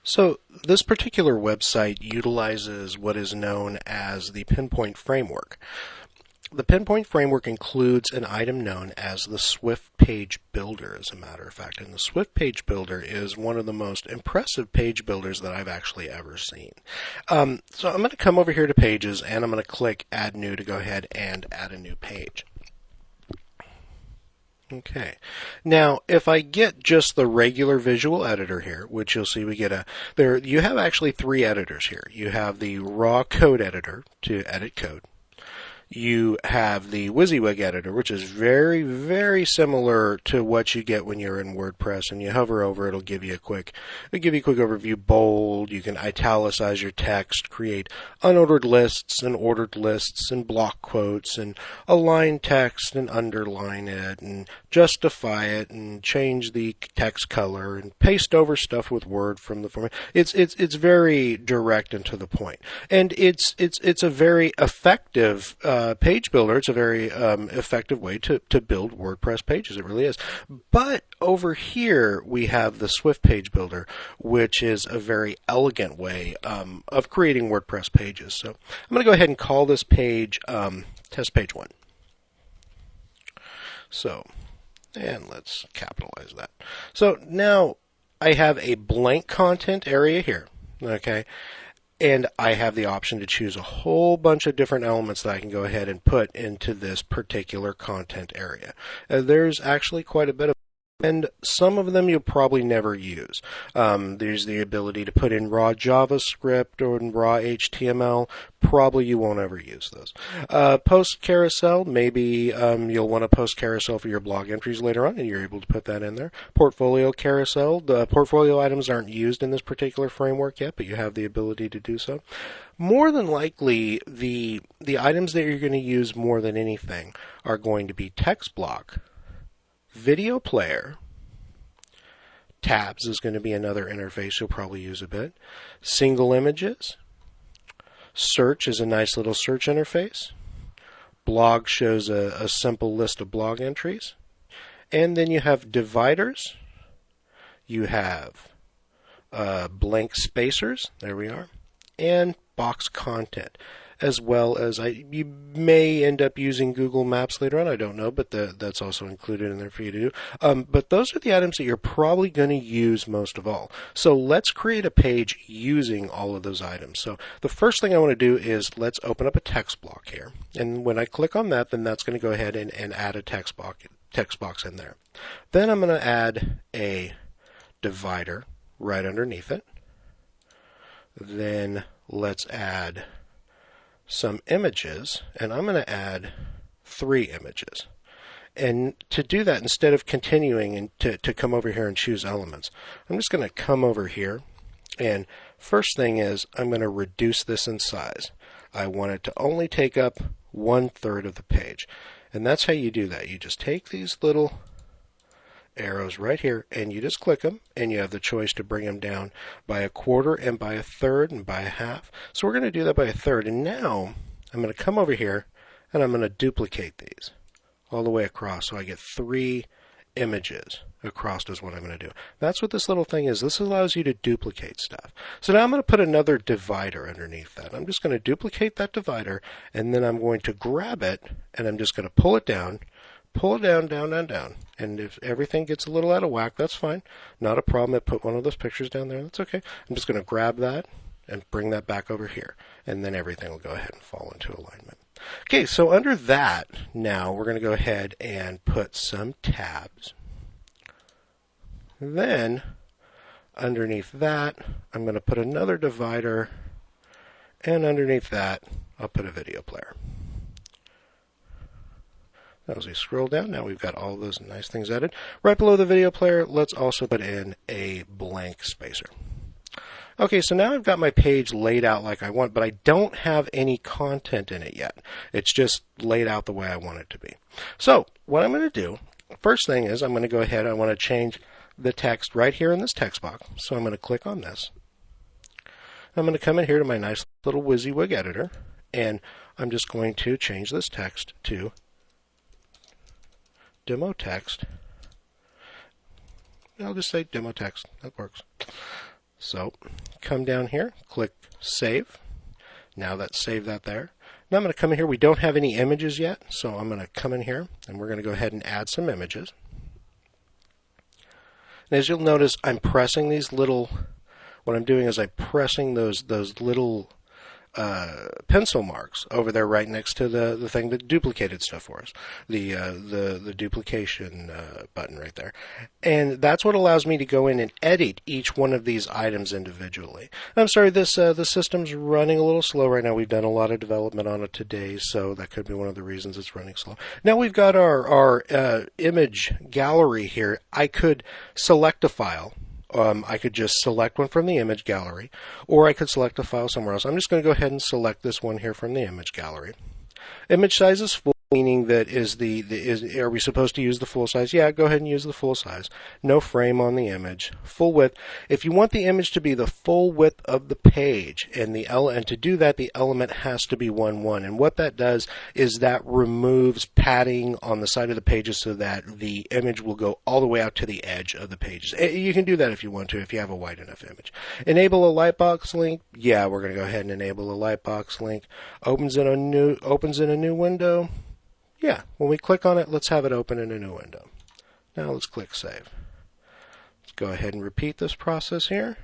So this particular website utilizes what is known as the pinpoint framework. The pinpoint framework includes an item known as the Swift Page Builder, as a matter of fact. And the Swift Page Builder is one of the most impressive page builders that I've actually ever seen. So I'm going to come over here to Pages, and I'm going to click Add New to go ahead and add a new page. Okay. Now, if I get just the regular visual editor here, which you'll see we get you have actually three editors here. You have the raw code editor to edit code. You have the WYSIWYG editor, which is very, very similar to what you get when you're in WordPress, and you hover over, it'll give you a quick overview, bold, you can italicize your text, create unordered lists and ordered lists and block quotes and align text and underline it and justify it and change the text color and paste over stuff with Word from the format. It's very direct and to the point. And it's a very effective page builder. It's a very effective way to build WordPress pages. It really is. But over here we have the Swift Page Builder, which is a very elegant way of creating WordPress pages. So I'm going to go ahead and call this page Test Page 1. So, and let's capitalize that. So now I have a blank content area here. Okay. And I have the option to choose a whole bunch of different elements that I can go ahead and put into this particular content area. There's actually quite a bit of, and some of them you'll probably never use. There's the ability to put in raw JavaScript or in raw HTML. Probably you won't ever use those. Post carousel, maybe you'll want to post carousel for your blog entries later on, and you're able to put that in there. Portfolio carousel, the portfolio items aren't used in this particular framework yet, but you have the ability to do so. More than likely, the items that you're going to use more than anything are going to be text block, video player, tabs is going to be another interface you'll probably use a bit, single images, search is a nice little search interface, blog shows a simple list of blog entries, and then you have dividers, you have blank spacers, there we are, and box content, as well as you may end up using Google Maps later on. I don't know, but that's also included in there for you to do. But those are the items that you're probably going to use most of all. So let's create a page using all of those items. So the first thing I want to do is let's open up a text block here. And when I click on that, then that's going to go ahead and add a text box in there. Then I'm going to add a divider right underneath it. Then let's add some images, and I'm going to add 3 images. And to do that, instead of continuing and to come over here and choose elements, I'm just going to come over here, and first thing is I'm going to reduce this in size. I want it to only take up 1/3 of the page. And that's how you do that. You just take these little arrows right here, and you just click them, and you have the choice to bring them down by 1/4 and by 1/3 and by 1/2. So we're going to do that by 1/3, and now I'm going to come over here and I'm going to duplicate these all the way across, so I get 3 images across is what I'm going to do. That's what this little thing is. This allows you to duplicate stuff. So now I'm going to put another divider underneath that. I'm just going to duplicate that divider, and then I'm going to grab it, and I'm just going to pull it down, down, down. And if everything gets a little out of whack, that's fine. Not a problem. I put one of those pictures down there. That's okay. I'm just going to grab that and bring that back over here. And then everything will go ahead and fall into alignment. Okay, so under that, now we're going to go ahead and put some tabs. Then, underneath that, I'm going to put another divider. And underneath that, I'll put a video player. As we scroll down, now we've got all those nice things added. Right below the video player, let's also put in a blank spacer. Okay, so now I've got my page laid out like I want, but I don't have any content in it yet. It's just laid out the way I want it to be. So what I'm going to do, first thing is I'm going to go ahead, I want to change the text right here in this text box. So I'm going to click on this. I'm going to come in here to my nice little WYSIWYG editor, and I'm just going to change this text to demo text. I'll just say demo text. That works. So come down here, click Save. Now that's saved that there. Now I'm going to come in here. We don't have any images yet, so I'm going to come in here and we're going to go ahead and add some images. And as you'll notice, I'm pressing these little, what I'm doing is I'm pressing those little pencil marks over there right next to the thing that duplicated stuff for us, the duplication button right there. And that's what allows me to go in and edit each one of these items individually. I'm sorry, the system's running a little slow right now. We've done a lot of development on it today, so that could be one of the reasons it's running slow. Now we've got our image gallery here. I could select a file. I could just select one from the image gallery, or I could select a file somewhere else. I'm just going to go ahead and select this one here from the image gallery. Image size is full, meaning that are we supposed to use the full size? Yeah, go ahead and use the full size. No frame on the image. Full width. If you want the image to be the full width of the page, and to do that, the element has to be 1:1. And what that does is that removes padding on the side of the pages so that the image will go all the way out to the edge of the pages. You can do that if you want to, if you have a wide enough image. Enable a lightbox link. Yeah, we're going to go ahead and enable a lightbox link. Opens in a new window. Yeah, when we click on it, let's have it open in a new window. Now let's click Save. Let's go ahead and repeat this process here.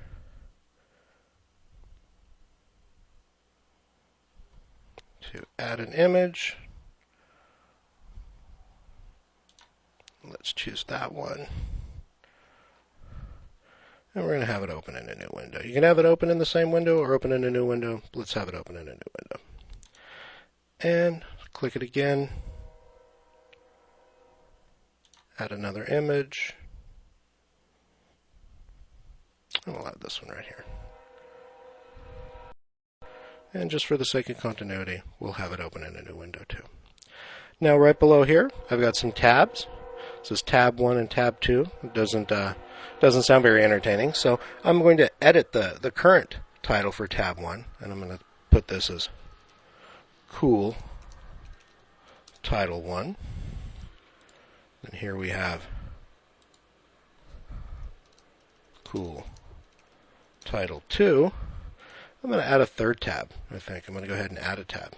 To add an image, let's choose that one. And we're going to have it open in a new window. You can have it open in the same window or open in a new window. Let's have it open in a new window. And click it again. Add another image. And we'll add this one right here. And just for the sake of continuity, we'll have it open in a new window too. Now right below here, I've got some tabs. It says tab 1 and tab 2. It doesn't sound very entertaining, so I'm going to edit the current title for tab 1, and I'm going to put this as Cool Title 1. And here we have Cool Title 2. I'm going to add a third tab, I think. I'm going to go ahead and add a tab.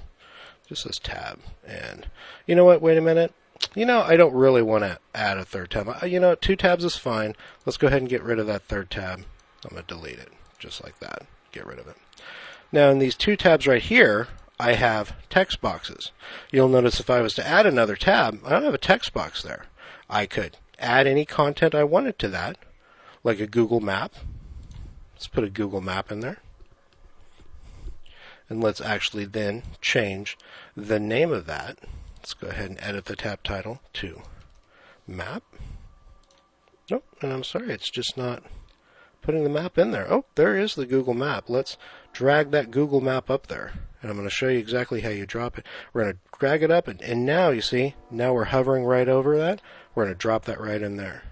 Just says tab. And you know what? Wait a minute. I don't really want to add a third tab. 2 tabs is fine. Let's go ahead and get rid of that third tab. I'm going to delete it, just like that. Get rid of it. Now in these 2 tabs right here, I have text boxes. You'll notice if I was to add another tab, I don't have a text box there. I could add any content I wanted to that, like a Google map. Let's put a Google map in there. And let's actually then change the name of that. Let's go ahead and edit the tab title to map. Nope, and I'm sorry, it's just not putting the map in there. Oh, there is the Google map. Let's drag that Google map up there. And I'm going to show you exactly how you drop it. We're going to drag it up, and now you see, now we're hovering right over that. We're going to drop that right in there.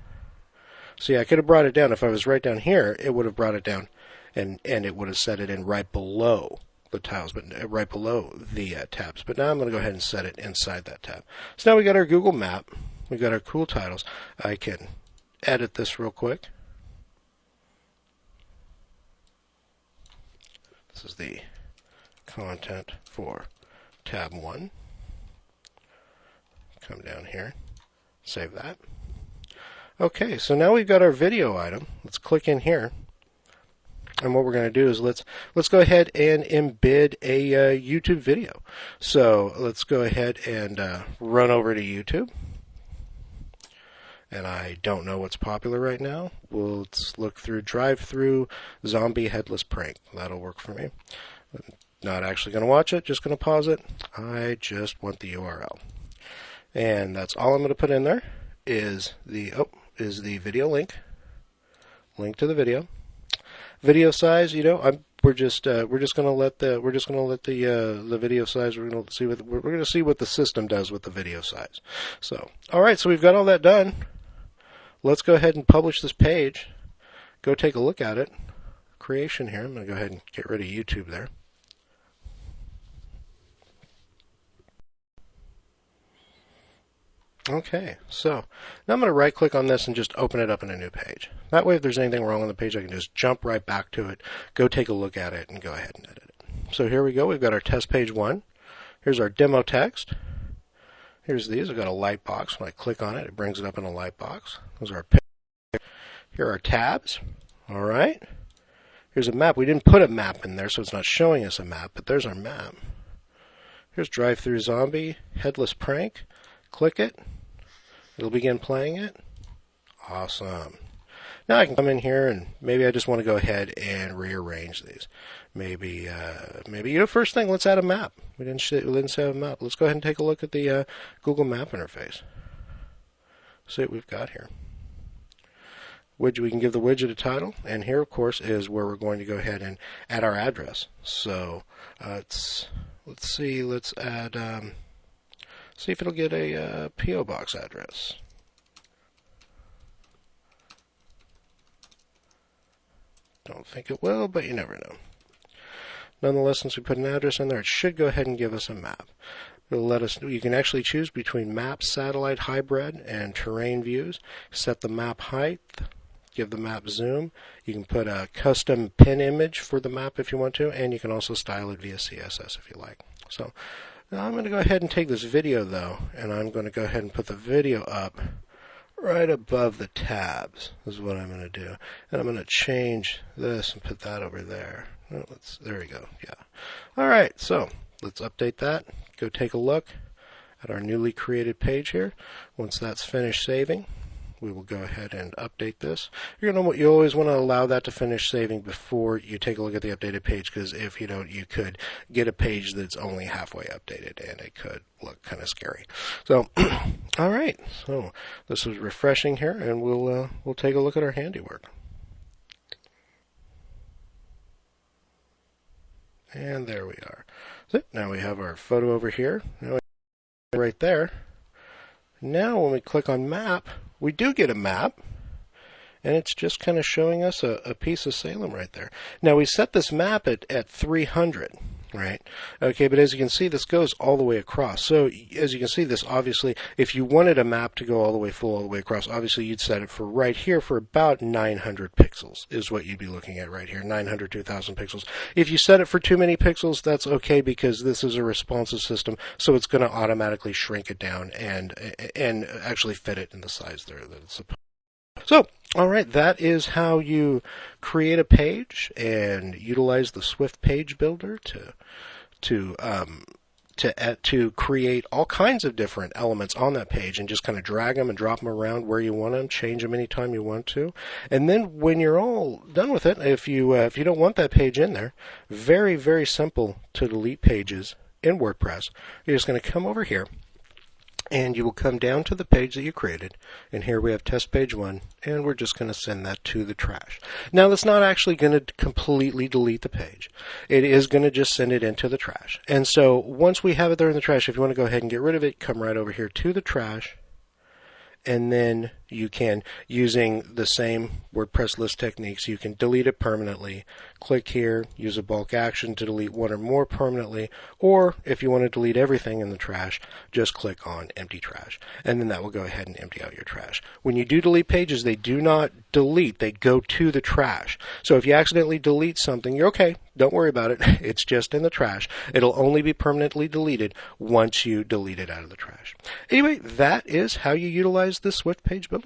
See, I could have brought it down. If I was right down here, it would have brought it down, and it would have set it in right below the tiles, but right below the tabs. But now I'm going to go ahead and set it inside that tab. So now we got our Google map. We got our cool titles. I can edit this real quick. This is the content for tab 1. Come down here, save that. Okay, so now we've got our video item. Let's click in here. And what we're going to do is let's go ahead and embed a YouTube video. So let's go ahead and run over to YouTube. And I don't know what's popular right now. Let's look through drive-through zombie headless prank. That'll work for me. Not actually going to watch it, just going to pause it. I just want the URL. And that's all I'm going to put in there is the video link to the video. Video size, we're just going to let the video size. We're going to see what the system does with the video size. So, all right, so we've got all that done. Let's go ahead and publish this page. Go take a look at it. Creation here. I'm going to go ahead and get rid of YouTube there. Okay, so now I'm going to right click on this and just open it up in a new page. That way if there's anything wrong on the page I can just jump right back to it, go take a look at it, and go ahead and edit it. So here we go, we've got our test page 1. Here's our demo text. Here's these, I've got a light box. When I click on it, it brings it up in a light box. Those are our pictures. Here are our tabs. Alright. Here's a map. We didn't put a map in there, so it's not showing us a map, but there's our map. Here's Drive-Thru Zombie, Headless Prank. Click it. It'll begin playing it. Awesome. Now I can come in here and maybe I just want to go ahead and rearrange these. Maybe first thing, let's add a map. We didn't say a map. Let's go ahead and take a look at the Google Map interface. See what we've got here. Widget, we can give the widget a title, and here, of course, is where we're going to go ahead and add our address. So let's see. Let's add. See if it'll get a P.O. box address. Don't think it will, but you never know. Nonetheless, since we put an address in there, it should go ahead and give us a map. It'll let us. You can actually choose between map, satellite, hybrid, and terrain views. Set the map height. Give the map zoom. You can put a custom pin image for the map if you want to, and you can also style it via CSS if you like. So now I'm going to go ahead and take this video though, and I'm going to go ahead and put the video up right above the tabs. This is what I'm going to do, and I'm going to change this and put that over there. Oh, there we go. Yeah. All right. So let's update that. Go take a look at our newly created page here. Once that's finished saving, we will go ahead and update this. You always want to allow that to finish saving before you take a look at the updated page, because if you don't, you could get a page that's only halfway updated, and it could look kind of scary. So, all right. So this is refreshing here, and we'll take a look at our handiwork. And there we are. So now we have our photo over here. Now right there. Now when we click on map, we do get a map, and it's just kind of showing us a piece of Salem right there. Now we set this map at 300, right? Okay, but as you can see, this goes all the way across. So as you can see, this obviously, if you wanted a map to go all the way full, all the way across, obviously you'd set it for right here for about 900 pixels is what you'd be looking at right here, 900 to 1,000 pixels. If you set it for too many pixels, that's okay, because this is a responsive system, so it's going to automatically shrink it down and actually fit it in the size there that it's supposed to. So, all right, that is how you create a page and utilize the Swift Page Builder to create all kinds of different elements on that page, and just kind of drag them and drop them around where you want them, change them anytime you want to. And then when you're all done with it, if you don't want that page in there, very, very simple to delete pages in WordPress. You're just going to come over here, and you will come down to the page that you created, and here we have test page 1, and we're just going to send that to the trash. Now that's not actually going to completely delete the page. It is going to just send it into the trash. And so once we have it there in the trash, if you want to go ahead and get rid of it, come right over here to the trash, and then you can, using the same WordPress list techniques, you can delete it permanently. Click here, use a bulk action to delete one or more permanently, or if you want to delete everything in the trash, just click on empty trash, and then that will go ahead and empty out your trash. When you do delete pages, they do not delete, they go to the trash. So if you accidentally delete something, you're okay, don't worry about it, it's just in the trash. It'll only be permanently deleted once you delete it out of the trash. Anyway, that is how you utilize the Swift Page Builder.